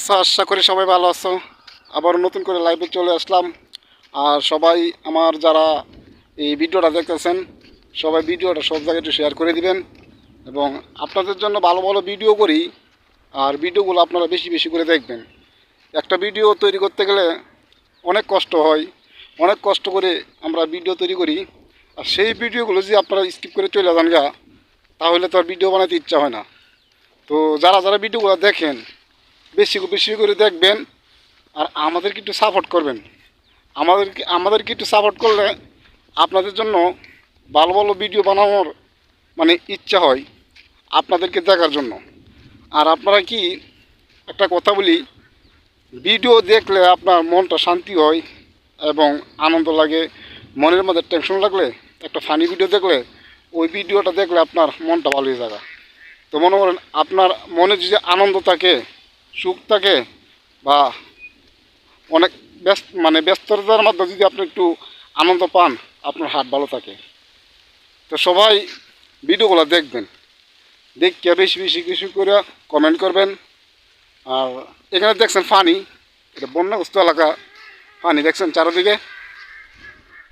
আছো? আশা করি সবাই ভালো আছো। আবার নতুন করে লাইভে চলে আসলাম। আর সবাই আমার যারা এই ভিডিওটা দেখতেছেন সবাই ভিডিওটা সব জায়গায় একটু শেয়ার করে দিবেন এবং আপনাদের জন্য ভালো ভালো ভিডিও করি। আর ভিডিওগুলো আপনারা বেশি বেশি করে দেখবেন। একটা ভিডিও তৈরি করতে গেলে অনেক কষ্ট হয়, অনেক কষ্ট করে আমরা ভিডিও তৈরি করি। আর সেই ভিডিওগুলো যদি আপনারা স্কিপ করে চলে যান গা, তাহলে তো আর ভিডিও বানাতে ইচ্ছা হয় না। তো যারা যারা ভিডিওগুলো দেখেন বেশি বেশি করে দেখবেন আর আমাদেরকে একটু সাপোর্ট করবেন। আমাদেরকে একটু সাপোর্ট করলে আপনাদের জন্য ভালো ভালো ভিডিও বানানোর মানে ইচ্ছা হয় আপনাদেরকে দেখার জন্য। আর আপনারা কি একটা কথা বলি, ভিডিও দেখলে আপনার মনটা শান্তি হয় এবং আনন্দ লাগে। মনের মধ্যে টেনশন লাগলে একটা ফানি ভিডিও দেখলে ওই ভিডিওটা দেখলে আপনার মনটা ভালো হয়ে যাবে। তো মনে করেন আপনার মনে যদি আনন্দ থাকে, সুখ থাকে বা অনেক ব্যস্ততার মধ্যে যদি আপনি একটু আনন্দ পান, আপনার হার্ট ভালো থাকে। তো সবাই ভিডিওগুলো দেখবেন, দেখে বেশি বেশি কিছু করে কমেন্ট করবেন। আর এখানে দেখছেন ফানি, এটা বন্যাগ্রস্ত এলাকা। পানি দেখছেন চারিদিকে,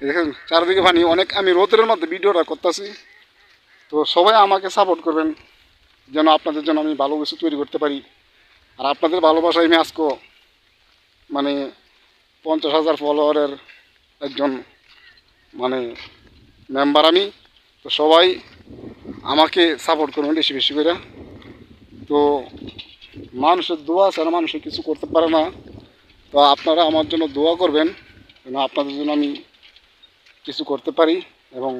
দেখেন চারিদিকে পানি। অনেক আমি রোদের মধ্যে ভিডিওটা করতেছি। তো সবাই আমাকে সাপোর্ট করবেন যেন আপনাদের জন্য আমি ভালো কিছু তৈরি করতে পারি। আর আপনাদের ভালোবাসায় আমি আজকে 50,000 ফলোয়ারের একজন মেম্বার আমি। তো সবাই আমাকে সাপোর্ট করবেন বেশি বেশি করে। তো মানুষের দোয়া ছাড়া মানুষের কিছু করতে পারে না। তো আপনারা আমার জন্য দোয়া করবেন যেন আপনাদের জন্য আমি কিছু করতে পারি এবং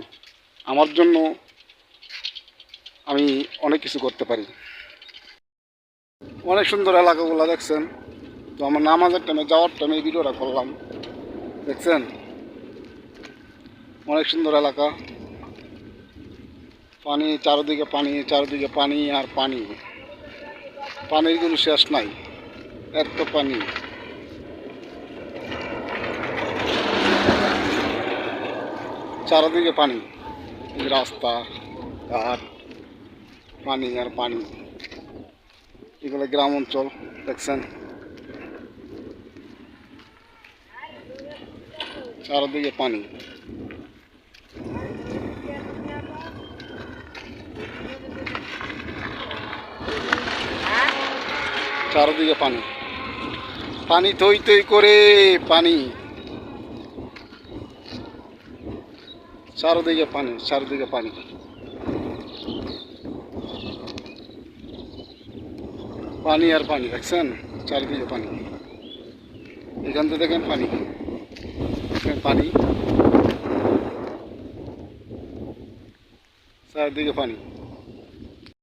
আমার জন্য আমি অনেক কিছু করতে পারি। অনেক সুন্দর এলাকাগুলো দেখছেন। তো আমার নামাজের টাইমে যাওয়ার টাইমে এই ভিডিওটা করলাম। দেখছেন অনেক সুন্দর এলাকা, পানি চারিদিকে, পানি চারিদিকে, পানি আর পানি। পানির কোনো শেষ নাই, এত পানি। চারিদিকে পানি, রাস্তা ঘাট, পানি আর পানি। এগুলো গ্রাম অঞ্চল দেখছেন, চারিদিকে পানি। চারিদিকে পানি, পানি থই থই করে পানি, চারিদিকে পানি, চারিদিকে পানি। পানি আর পানি দেখছেন, চারিদিকে পানি। এখান থেকে দেখেন পানি, পানি, চারিদিকে পানি।